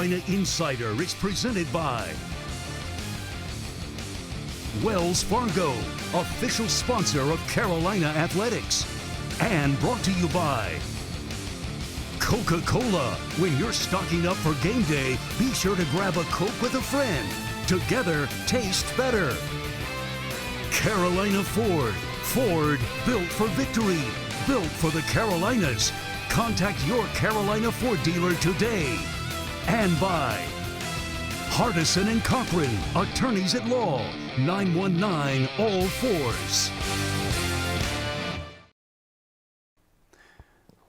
Carolina Insider is presented by Wells Fargo, official sponsor of Carolina Athletics. And brought to you by Coca-Cola. When you're stocking up for game day, be sure to grab a Coke with a friend. Together, taste better. Carolina Ford. Ford, built for victory. Built for the Carolinas. Contact your Carolina Ford dealer today. And by Hardison and Cochran, attorneys at law, 919 all fours.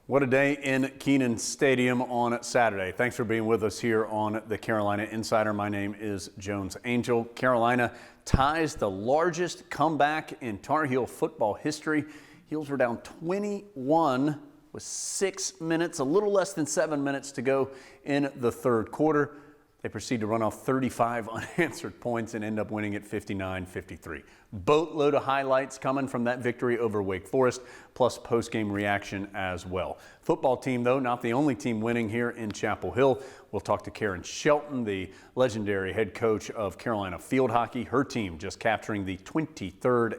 What a day in Kenan Stadium on Saturday. Thanks for being with us here on the Carolina Insider. My name is Jones Angel. Carolina ties the largest comeback in Tar Heel football history. Heels were down 21 with 6 minutes, a little less than 7 minutes to go in the third quarter. They proceed to run off 35 unanswered points and end up winning at 59-53. Boatload of highlights coming from that victory over Wake Forest, plus post-game reaction as well. Football team, though, not the only team winning here in Chapel Hill. We'll talk to Karen Shelton, the legendary head coach of Carolina Field Hockey. Her team just capturing the 23rd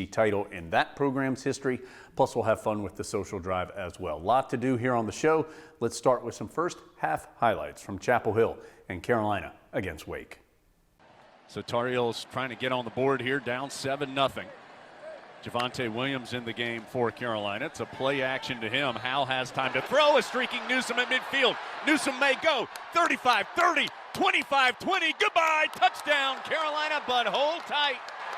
ACC title in that program's history. Plus, we'll have fun with the social drive as well. Lot to do here on the show. Let's start with some first half highlights from Chapel Hill and Carolina against Wake. So Tar Heels trying to get on the board here, down 7-0. Javonte Williams in the game for Carolina. It's a play action to him. Hal has time to throw. A streaking Newsome at midfield. Newsome may go. 35-30, 25-20. Goodbye. Touchdown, Carolina, but hold tight.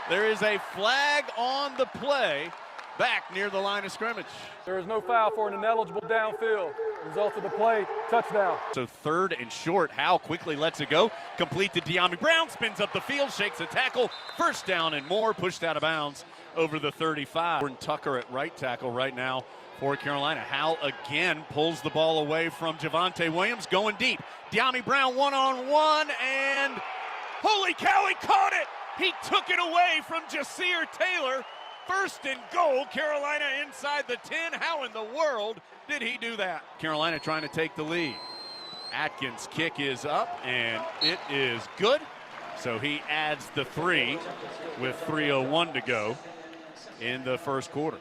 There is a flag on the play back near the line of scrimmage. There is no foul for an ineligible downfield. Result of the play, touchdown. So third and short, Hal quickly lets it go. Complete to De'Ami Brown, spins up the field, shakes a tackle. First down and more, pushed out of bounds over the 35. Jordan Tucker at right tackle right now for Carolina. Hal again pulls the ball away from Javonte Williams, going deep. De'Ami Brown one-on-one, and holy cow, he caught it! He took it away from Jasir Taylor. First and goal, Carolina inside the 10. How in the world did he do that? Carolina trying to take the lead. Atkins' kick is up, and it is good. So he adds the 3 with 3:01 to go in the first quarter.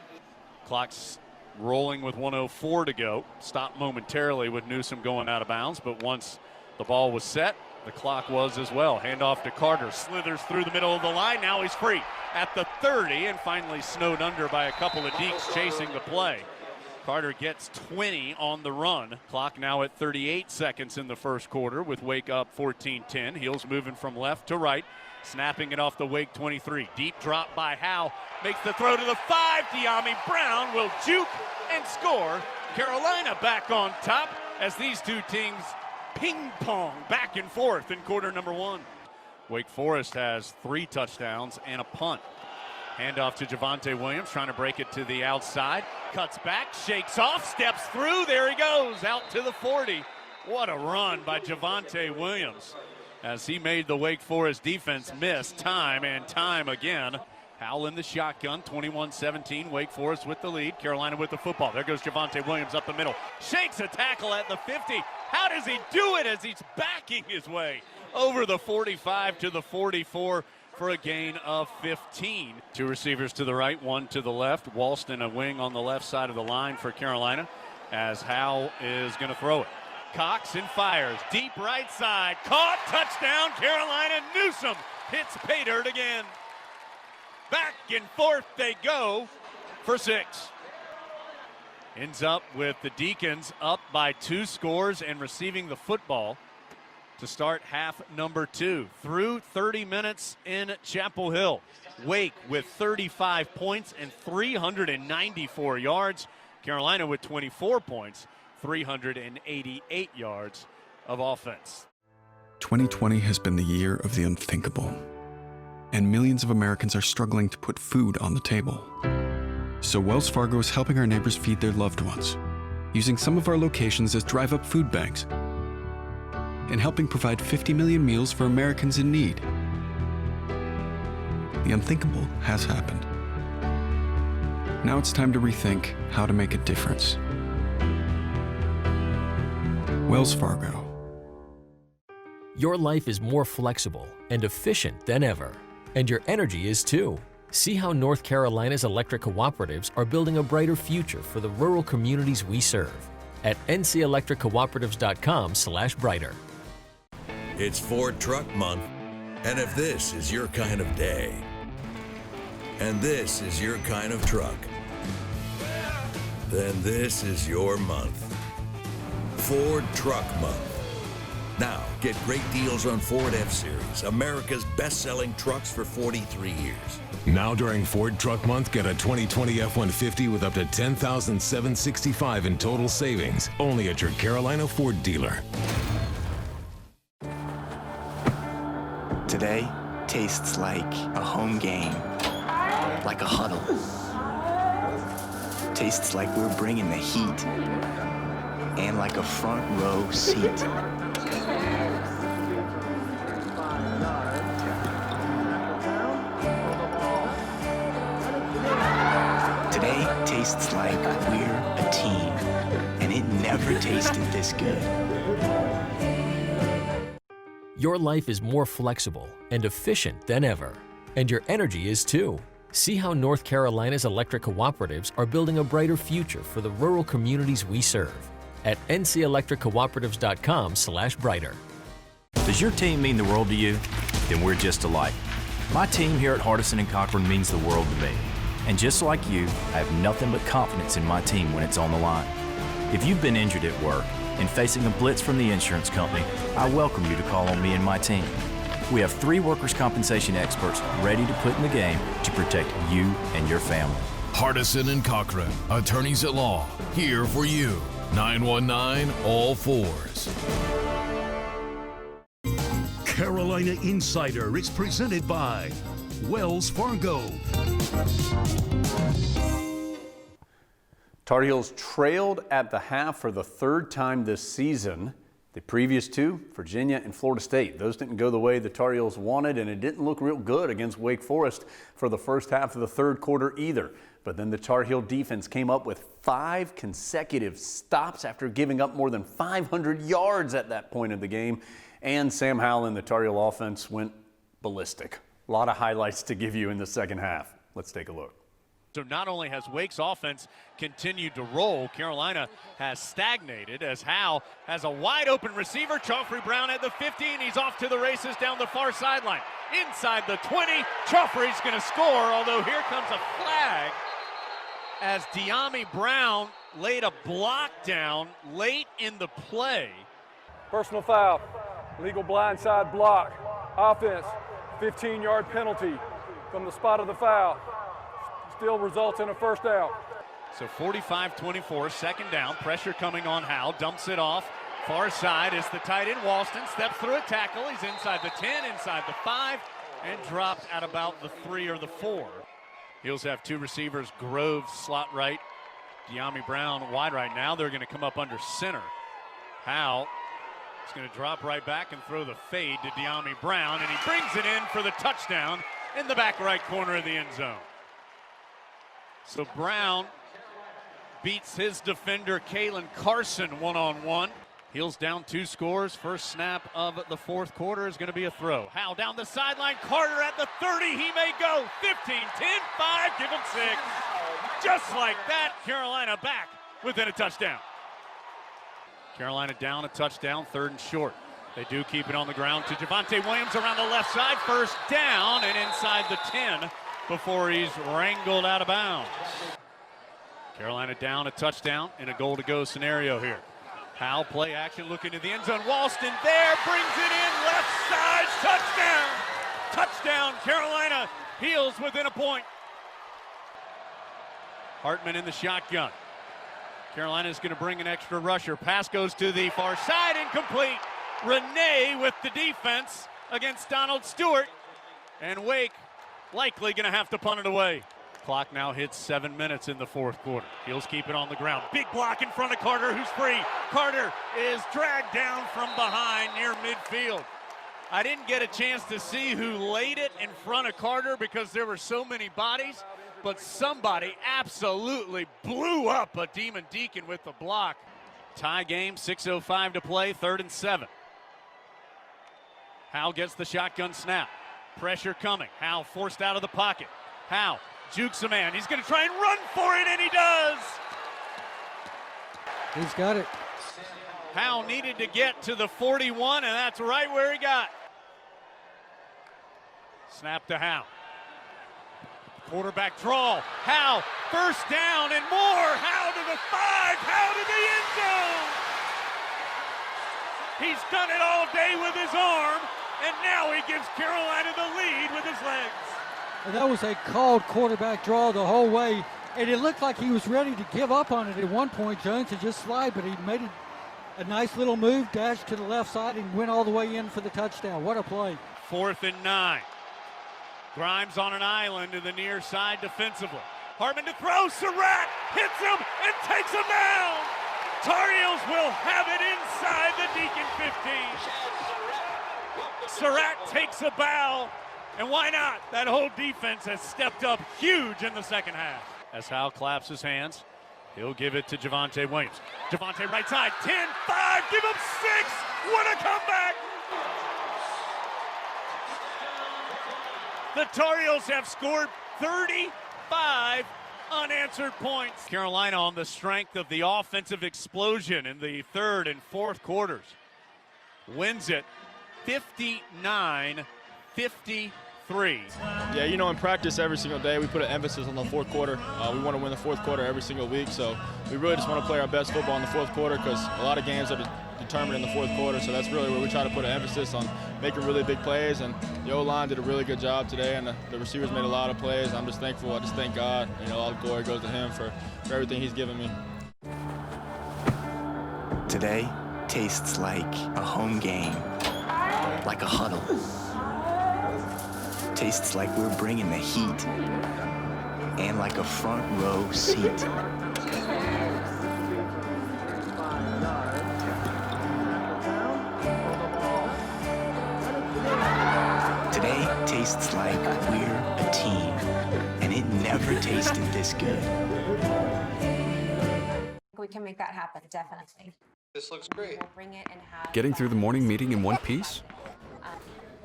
Clock's rolling with 1:04 to go. Stopped momentarily with Newsome going out of bounds, but once the ball was set, the clock was as well. Handoff to Carter, slithers through the middle of the line. Now he's free at the 30 and finally snowed under by a couple of Deeks chasing the play. Carter gets 20 on the run. Clock now at 38 seconds in the first quarter with Wake up 14-10. Heels moving from left to right, snapping it off the Wake 23. Deep drop by Howe, makes the throw to the 5. De'Ami Brown will juke and score. Carolina back on top as these two teams ping pong back and forth in quarter number 1. Wake Forest has 3 touchdowns and a punt. Handoff to Javonte Williams, trying to break it to the outside. Cuts back, shakes off, steps through. There he goes, out to the 40. What a run by Javonte Williams as he made the Wake Forest defense miss time and time again. Howell in the shotgun, 21-17. Wake Forest with the lead. Carolina with the football. There goes Javonte Williams up the middle. Shakes a tackle at the 50. How does he do it as he's backing his way over the 45 to the 44 for a gain of 15. 2 receivers to the right, 1 to the left. Walston a wing on the left side of the line for Carolina as Howell is going to throw it. Cox and fires. Deep right side. Caught. Touchdown, Carolina. Newsome hits pay dirt again. Back and forth they go for 6. Ends up with the Deacons up by 2 scores and receiving the football to start half number 2. Through 30 minutes in Chapel Hill. Wake with 35 points and 394 yards. Carolina with 24 points, 388 yards of offense. 2020 has been the year of the unthinkable, and millions of Americans are struggling to put food on the table. So Wells Fargo is helping our neighbors feed their loved ones, using some of our locations as drive-up food banks, and helping provide 50 million meals for Americans in need. The unthinkable has happened. Now it's time to rethink how to make a difference. Wells Fargo. Your life is more flexible and efficient than ever, and your energy is too. See how North Carolina's electric cooperatives are building a brighter future for the rural communities we serve at ncelectriccooperatives.com/brighter. It's Ford Truck Month, and if this is your kind of day, and this is your kind of truck, then this is your month. Ford Truck Month. Now, get great deals on Ford F-Series, America's best-selling trucks for 43 years. Now during Ford Truck Month, get a 2020 F-150 with up to $10,765 in total savings, only at your Carolina Ford dealer. Today tastes like a home game, like a huddle. Tastes like we're bringing the heat, and like a front row seat. Today tastes like we're a team, and it never tasted this good. Your life is more flexible and efficient than ever, and your energy is too. See how North Carolina's electric cooperatives are building a brighter future for the rural communities we serve at ncelectriccooperatives.com/brighter. Does your team mean the world to you? Then we're just alike. My team here at Hardison & Cochran means the world to me. And just like you, I have nothing but confidence in my team when it's on the line. If you've been injured at work and facing a blitz from the insurance company, I welcome you to call on me and my team. We have 3 workers' compensation experts ready to put in the game to protect you and your family. Hardison & Cochran, attorneys at law, here for you. 919 all fours. Carolina Insider is presented by Wells Fargo. Tar Heels trailed at the half for the 3rd time this season. The previous 2, Virginia and Florida State. Those didn't go the way the Tar Heels wanted, and it didn't look real good against Wake Forest for the first half of the 3rd quarter either. But then the Tar Heel defense came up with 5 consecutive stops after giving up more than 500 yards at that point of the game. And Sam Howell and the Tar Heel offense went ballistic. A lot of highlights to give you in the second half. Let's take a look. So not only has Wake's offense continued to roll, Carolina has stagnated as Howell has a wide open receiver. Joffrey Brown at the 15. He's off to the races down the far sideline. Inside the 20, Joffrey's going to score, although here comes a flag as De'Ami Brown laid a block down late in the play. Personal foul, legal blindside block, offense, 15-yard penalty from the spot of the foul. Still results in a first down. So 45-24, second down, pressure coming on Howell, dumps it off. Far side is the tight end, Walston, steps through a tackle. He's inside the 10, inside the 5, and dropped at about the 3 or the 4. Heels have 2 receivers, Groves slot right, De'Ami Brown wide right. Now they're going to come up under center. Howell is going to drop right back and throw the fade to De'Ami Brown, and he brings it in for the touchdown in the back right corner of the end zone. So Brown beats his defender, Kalen Carson, one-on-one. Heels down 2 scores. First snap of the 4th quarter is going to be a throw. Howell down the sideline. Carter at the 30. He may go. 15, 10, 5. Give him 6. Just like that, Carolina back within a touchdown. Carolina down a touchdown, 3rd and short. They do keep it on the ground to Javonte Williams around the left side. First down and inside the 10 before he's wrangled out of bounds. Carolina down a touchdown in a goal-to-go scenario here. Howell play action looking to the end zone. Walston there, brings it in, left side, touchdown! Touchdown, Carolina, Heels within a point. Hartman in the shotgun. Carolina's going to bring an extra rusher. Pass goes to the far side, incomplete. Renee with the defense against Donald Stewart. And Wake likely going to have to punt it away. Clock now hits 7 minutes in the 4th quarter. Heels keep it on the ground. Big block in front of Carter, who's free. Carter is dragged down from behind near midfield. I didn't get a chance to see who laid it in front of Carter because there were so many bodies, but somebody absolutely blew up a Demon Deacon with the block. Tie game, 6:05 to play, 3rd and 7. Howe gets the shotgun snap. Pressure coming. Howe forced out of the pocket. Howe jukes a man. He's going to try and run for it, and he does. He's got it. Howe needed to get to the 41, and that's right where he got. Snap to Howe. Quarterback draw. Howe, first down and more. Howe to the 5. Howe to the end zone. He's done it all day with his arm, and now he gives Carolina the lead with his legs. And that was a called quarterback draw the whole way, and it looked like he was ready to give up on it at one point, Jones, to just slide, but he made it a nice little move, dashed to the left side, and went all the way in for the touchdown. What a play. 4th and 9. Grimes on an island to the near side defensively. Hartman to throw. Surratt hits him and takes him down. Tar Heels will have it inside the Deacon 15. Surratt takes a bow, and why not? That whole defense has stepped up huge in the second half. As Howe claps his hands, he'll give it to Javonte Williams. Javonte right side, 10-5, give him 6. What a comeback! The Tar Heels have scored 35 unanswered points. Carolina, on the strength of the offensive explosion in the 3rd and 4th quarters, wins it 59-53. Yeah, you know, in practice every single day we put an emphasis on the 4th quarter. We want to win the 4th quarter every single week, so we really just want to play our best football in the 4th quarter because a lot of games are determined in the 4th quarter, so that's really where we try to put an emphasis on making really big plays, and the O-line did a really good job today, and the receivers made a lot of plays. I'm just thankful. I just thank God. You know, all the glory goes to him for everything he's given me. Today tastes like a home game, like a huddle. Tastes like we're bringing the heat, and like a front row seat. Today tastes like we're a team, and it never tasted this good. We can make that happen, definitely. This looks great. We'll bring it and have Getting through the morning meeting in one piece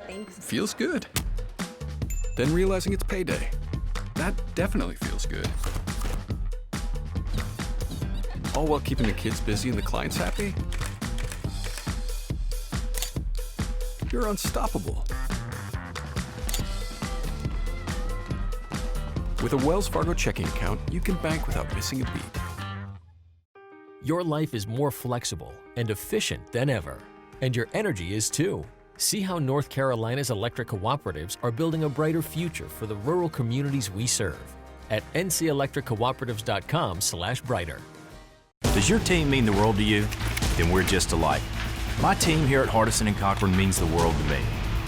things. feels good. Then realizing it's payday. That definitely feels good. All while keeping the kids busy and the clients happy? You're unstoppable. With a Wells Fargo checking account, you can bank without missing a beat. Your life is more flexible and efficient than ever, and your energy is too. See how North Carolina's electric cooperatives are building a brighter future for the rural communities we serve at ncelectriccooperatives.com/brighter. Does your team mean the world to you? Then we're just alike. My team here at Hardison and Cochran means the world to me.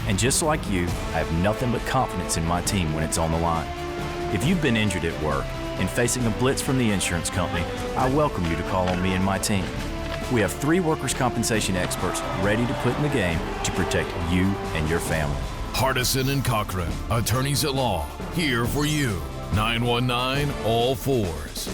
And just like you, I have nothing but confidence in my team when it's on the line. If you've been injured at work and facing a blitz from the insurance company, I welcome you to call on me and my team. We have 3 workers' compensation experts ready to put in the game to protect you and your family. Hardison and Cochran, attorneys at law, here for you. 919 all fours.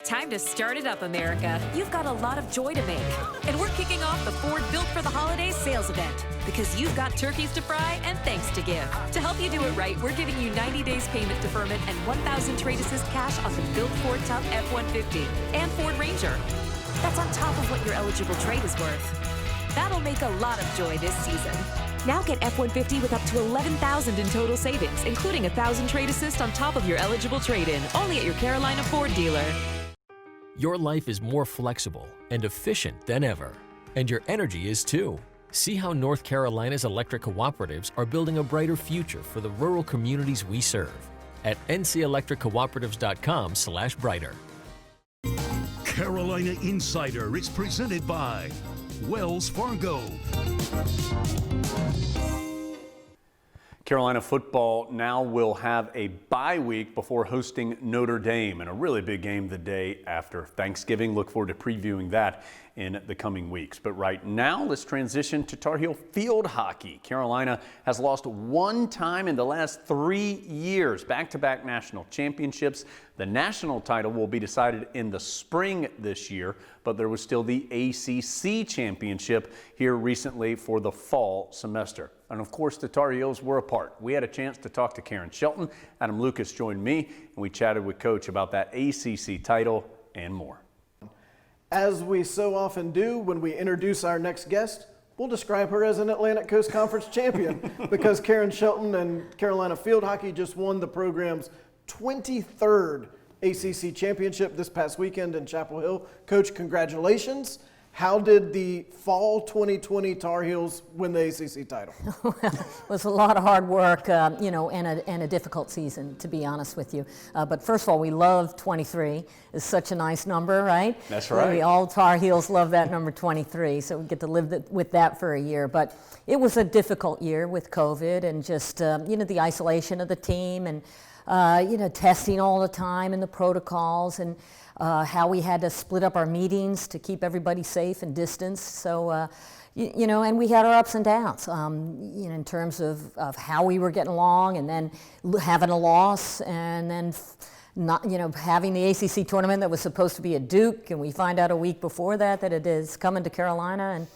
Time to start it up, America. You've got a lot of joy to make. And we're kicking off the Ford Built for the Holidays sales event because you've got turkeys to fry and thanks to give. To help you do it right, we're giving you 90 days payment deferment and 1,000 trade assist cash on the Built Ford Tough F-150 and Ford Ranger. That's on top of what your eligible trade is worth. That'll make a lot of joy this season. Now get F-150 with up to $11,000 in total savings, including 1,000 trade assist on top of your eligible trade-in, only at your Carolina Ford dealer. Your life is more flexible and efficient than ever, and your energy is too. See how North Carolina's electric cooperatives are building a brighter future for the rural communities we serve at ncelectriccooperatives.com/brighter. Carolina Insider is presented by Wells Fargo. Carolina football now will have a bye week before hosting Notre Dame and a really big game the day after Thanksgiving. Look forward to previewing that in the coming weeks. But right now, let's transition to Tar Heel field hockey. Carolina has lost one time in the last 3 years, back-to-back national championships. The national title will be decided in the spring this year, but there was still the ACC championship here recently for the fall semester. And of course, the Tar Heels were a part. We had a chance to talk to Karen Shelton. Adam Lucas joined me, and we chatted with Coach about that ACC title and more. As we so often do when we introduce our next guest, we'll describe her as an Atlantic Coast Conference champion because Karen Shelton and Carolina field hockey just won the program's 23rd ACC championship this past weekend in Chapel Hill. Coach, congratulations. How did the fall 2020 Tar Heels win the ACC title? Well, it was a lot of hard work, and a difficult season, to be honest with you. But first of all, we love 23. It's such a nice number, right? That's right. We all Tar Heels love that number 23, so we get to live with that for a year. But it was a difficult year with COVID and just, the isolation of the team and, testing all the time and the protocols and how we had to split up our meetings to keep everybody safe and distanced. So, and we had our ups and downs, in terms of how we were getting along and then having a loss and then not, having the ACC tournament that was supposed to be at Duke, and we find out a week before that it is coming to Carolina. And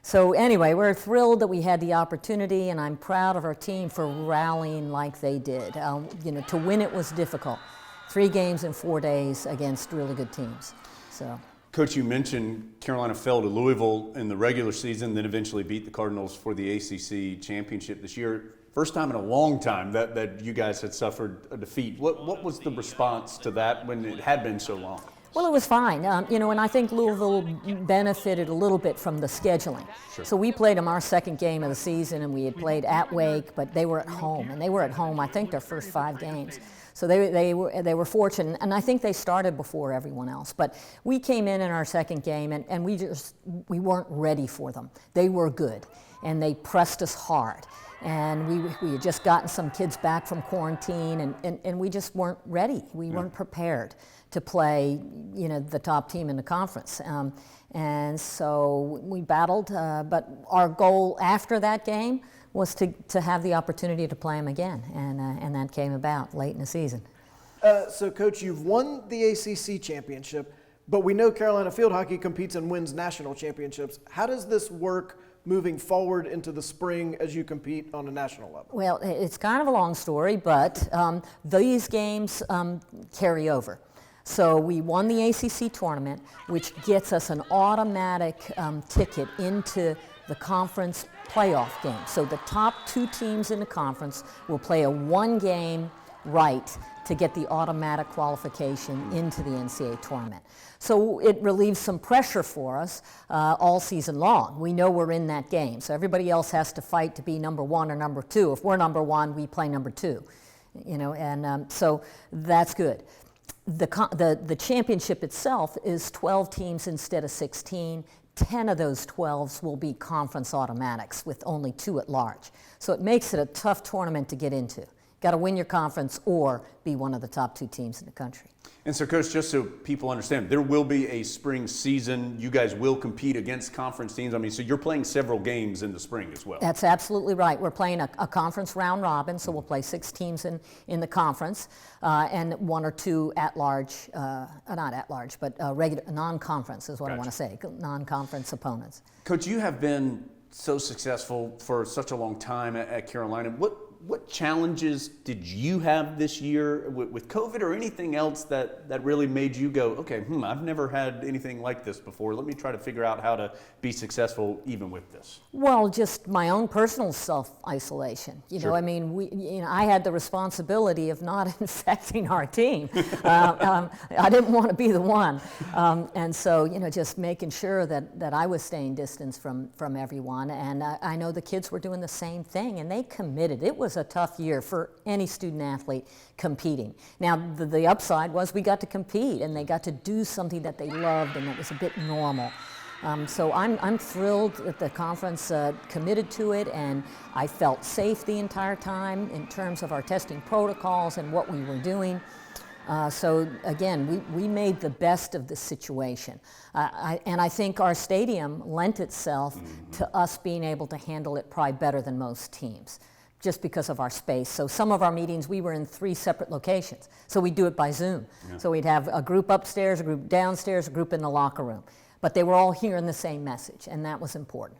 so anyway, we're thrilled that we had the opportunity, and I'm proud of our team for rallying like they did. To win it was difficult. 3 games in 4 days against really good teams. So, Coach, you mentioned Carolina fell to Louisville in the regular season, then eventually beat the Cardinals for the ACC championship this year. First time in a long time that you guys had suffered a defeat. What was the response to that when it had been so long? Well, it was fine, and I think Louisville benefited a little bit from the scheduling. Sure. So we played them our second game of the season, and we had played at Wake, but they were at home, and they were at home, I think, their first 5 games. So they were fortunate, and I think they started before everyone else. But we came in our second game, and we weren't ready for them. They were good, and they pressed us hard. And we had just gotten some kids back from quarantine, and we just weren't ready. We weren't prepared to play, the top team in the conference. And so we battled, but our goal after that game was to have the opportunity to play them again, and that came about late in the season. So, Coach, you've won the ACC championship, but we know Carolina field hockey competes and wins national championships. How does this work moving forward into the spring as you compete on a national level? Well, it's kind of a long story, but these games carry over. So we won the ACC tournament, which gets us an automatic ticket into the conference playoff game. So the top 2 teams in the conference will play a 1-game right to get the automatic qualification into the NCAA tournament. So it relieves some pressure for us all season long. We know we're in that game, so everybody else has to fight to be number 1 or number 2. If we're number 1, we play number 2, so that's good. The championship itself is 12 teams instead of 16. 10 of those 12s will be conference automatics with only 2 at large. So it makes it a tough tournament to get into. Got to win your conference or be one of the top 2 teams in the country. And so, Coach, just so people understand, there will be a spring season. You guys will compete against conference teams. So you're playing several games in the spring as well. That's absolutely right. We're playing a conference round robin, so we'll play 6 teams in the conference and 1 or 2 at-large, not at-large, but regular non-conference is what I want to say, non-conference opponents. Coach, you have been so successful for such a long time at Carolina. What challenges did you have this year with COVID or anything else that really made you go, okay, I've never had anything like this before. Let me try to figure out how to be successful even with this. Well, just my own personal self-isolation. Sure. I had the responsibility of not infecting our team. I didn't want to be the one. And so, just making sure that I was staying distance from everyone. And I know the kids were doing the same thing, and they committed. It was a tough year for any student athlete competing. Now, the upside was we got to compete, and they got to do something that they loved and that was a bit normal. So I'm thrilled that the conference committed to it, and I felt safe the entire time in terms of our testing protocols and what we were doing. So again, we made the best of the situation. And I think our stadium lent itself to us being able to handle it probably better than most teams, just because of our space. So some of our meetings, we were in 3 separate locations. So we do it by Zoom. Yeah. So we'd have a group upstairs, a group downstairs, a group in the locker room. But they were all hearing the same message, and that was important.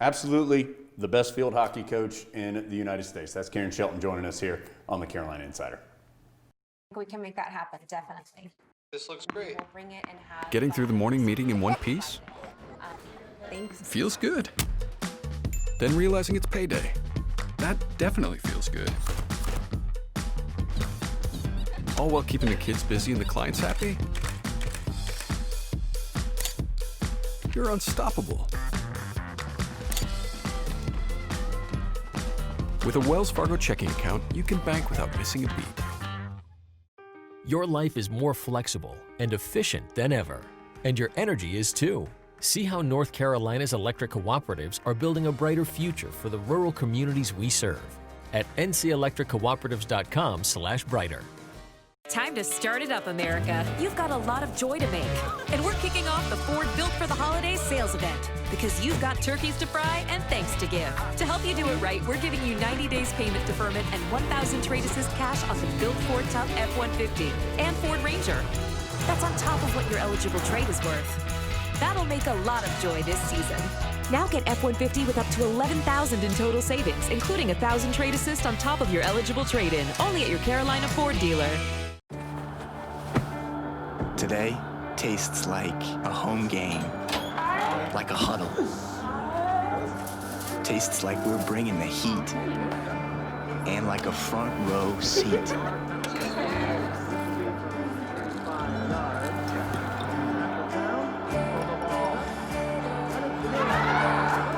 Absolutely the best field hockey coach in the United States. That's Karen Shelton joining us here on the Carolina Insider. We can make that happen, definitely. This looks great. We'll bring it and have Getting through the morning meeting in one piece? Thanks. Feels good. Then realizing it's payday. That definitely feels good. All while keeping the kids busy and the clients happy? You're unstoppable. With a Wells Fargo checking account, you can bank without missing a beat. Your life is more flexible and efficient than ever, and your energy is too. See how North Carolina's electric cooperatives are building a brighter future for the rural communities we serve at ncelectriccooperatives.com/brighter. Time to start it up, America. You've got a lot of joy to make. And we're kicking off the Ford Built for the Holidays sales event because you've got turkeys to fry and thanks to give. To help you do it right, we're giving you 90 days payment deferment and 1,000 trade assist cash on the Built Ford Tough F-150 and Ford Ranger. That's on top of what your eligible trade is worth. That'll make a lot of joy this season. Now get F-150 with up to $11,000 in total savings, including 1,000 trade assist on top of your eligible trade-in, only at your Carolina Ford dealer. Today tastes like a home game, like a huddle. Tastes like we're bringing the heat, and like a front row seat.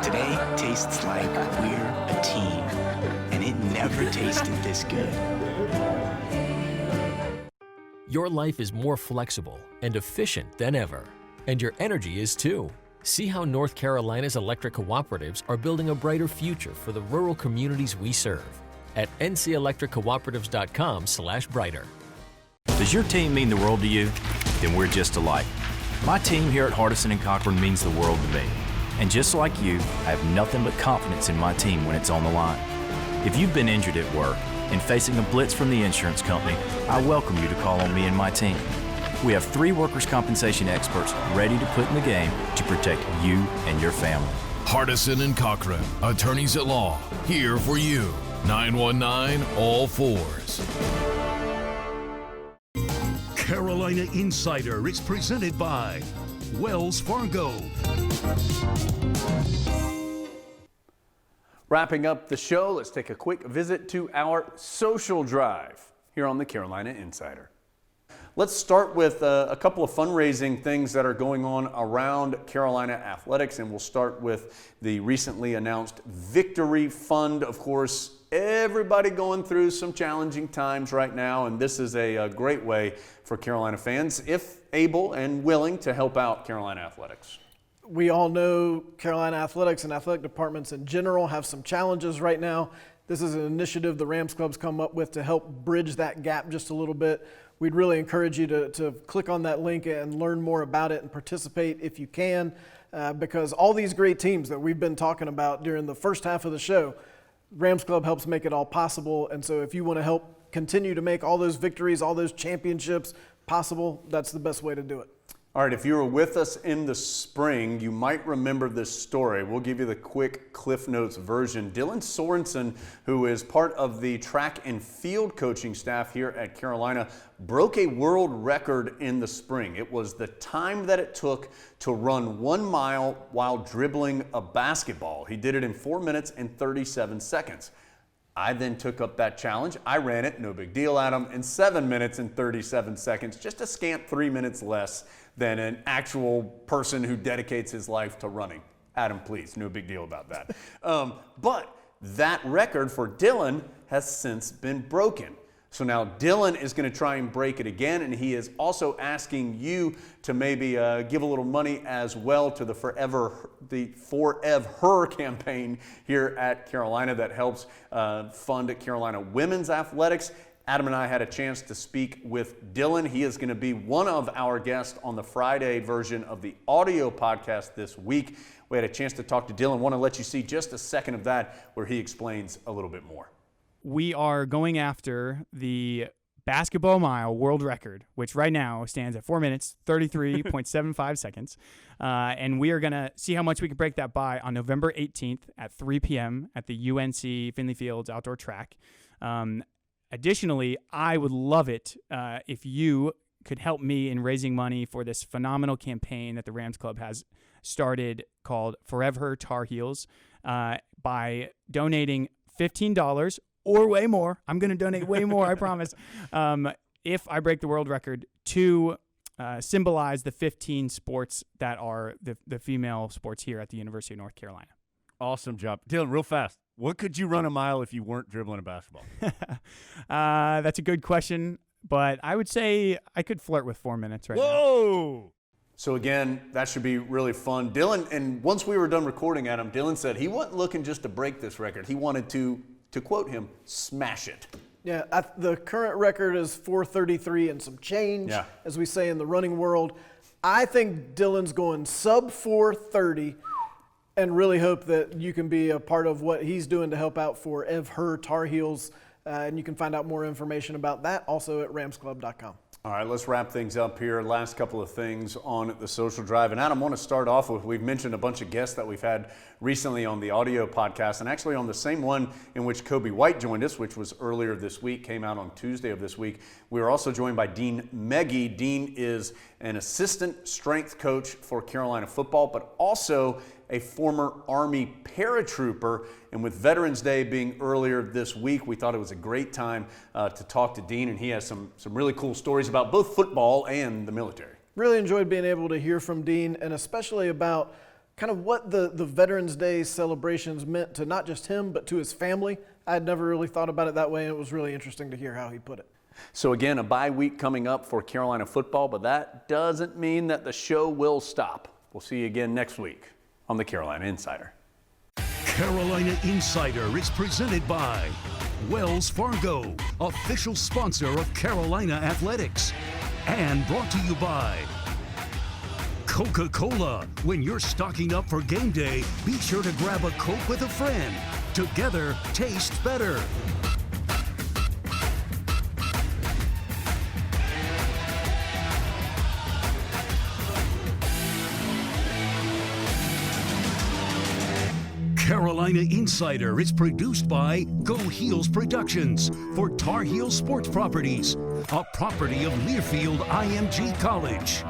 Today tastes like we're a team, and it never tasted this good. Your life is more flexible and efficient than ever, and your energy is too. See how North Carolina's electric cooperatives are building a brighter future for the rural communities we serve at ncelectriccooperatives.com/brighter. Does your team mean the world to you? Then we're just alike. My team here at Hardison and Cochran means the world to me. And just like you, I have nothing but confidence in my team when it's on the line. If you've been injured at work and facing a blitz from the insurance company, I welcome you to call on me and my team. We have 3 workers' compensation experts ready to put in the game to protect you and your family. Hardison and Cochran, attorneys at law, here for you. 919 all fours. Carolina Insider is presented by Wells Fargo. Wrapping up the show, let's take a quick visit to our social drive here on the Carolina Insider. Let's start with a couple of fundraising things that are going on around Carolina athletics, and we'll start with the recently announced Victory Fund. Of course, everybody going through some challenging times right now, and this is a great way for Carolina fans, if able and willing, to help out Carolina athletics. We all know Carolina athletics and athletic departments in general have some challenges right now. This is an initiative the Rams Club's come up with to help bridge that gap just a little bit. We'd really encourage you to click on that link and learn more about it and participate if you can, because all these great teams that we've been talking about during the first half of the show, Rams Club helps make it all possible. And so if you want to help continue to make all those victories, all those championships possible, that's the best way to do it. All right, if you were with us in the spring, you might remember this story. We'll give you the quick Cliff Notes version. Dylan Sorensen, who is part of the track and field coaching staff here at Carolina, broke a world record in the spring. It was the time that it took to run 1 mile while dribbling a basketball. He did it in 4 minutes and 37 seconds. I then took up that challenge. I ran it, no big deal, Adam, in 7 minutes and 37 seconds, just a scant 3 minutes less than an actual person who dedicates his life to running. Adam, please, no big deal about that. But that record for Dylan has since been broken. So now Dylan is going to try and break it again, and he is also asking you to maybe give a little money as well to the Forever Her campaign here at Carolina that helps fund Carolina women's athletics. Adam and I had a chance to speak with Dylan. He is going to be one of our guests on the Friday version of the audio podcast this week. We had a chance to talk to Dylan. Want to let you see just a second of that where he explains a little bit more. We are going after the basketball mile world record, which right now stands at 4 minutes, 33.75 seconds. And we are going to see how much we can break that by on November 18th at 3 p.m. at the UNC Finley Fields outdoor track. Additionally, I would love it if you could help me in raising money for this phenomenal campaign that the Rams Club has started called Forever Tar Heels by donating $15 or way more. I'm going to donate way more, I promise, if I break the world record to symbolize the 15 sports that are the female sports here at the University of North Carolina. Awesome job. Dylan, real fast. What could you run a mile if you weren't dribbling a basketball? That's a good question, but I would say I could flirt with 4 minutes right now. Whoa! So again, that should be really fun. Dylan, and once we were done recording, Adam, Dylan said he wasn't looking just to break this record. He wanted to quote him, smash it. Yeah, the current record is 4:33 and some change, as we say in the running world. I think Dylan's going sub 4:30 and really hope that you can be a part of what he's doing to help out for Her Tar Heels. And you can find out more information about that also at ramsclub.com. All right, let's wrap things up here. Last couple of things on the social drive. And Adam, I want to start off with, we've mentioned a bunch of guests that we've had recently on the audio podcast, and actually on the same one in which Kobe White joined us, which was earlier this week, came out on Tuesday of this week. We were also joined by Dean Meggie. Dean is an assistant strength coach for Carolina football, but also a former Army paratrooper. And with Veterans Day being earlier this week, we thought it was a great time to talk to Dean, and he has some really cool stories about both football and the military. Really enjoyed being able to hear from Dean, and especially about kind of what the Veterans Day celebrations meant to not just him, but to his family. I had never really thought about it that way, and it was really interesting to hear how he put it. So again, a bye week coming up for Carolina football, but that doesn't mean that the show will stop. We'll see you again next week on the Carolina Insider. Carolina Insider is presented by Wells Fargo, official sponsor of Carolina Athletics, and brought to you by Coca-Cola. When you're stocking up for game day, be sure to grab a Coke with a friend. Together, tastes better. Carolina Insider is produced by Go Heels Productions for Tar Heel Sports Properties, a property of Learfield IMG College.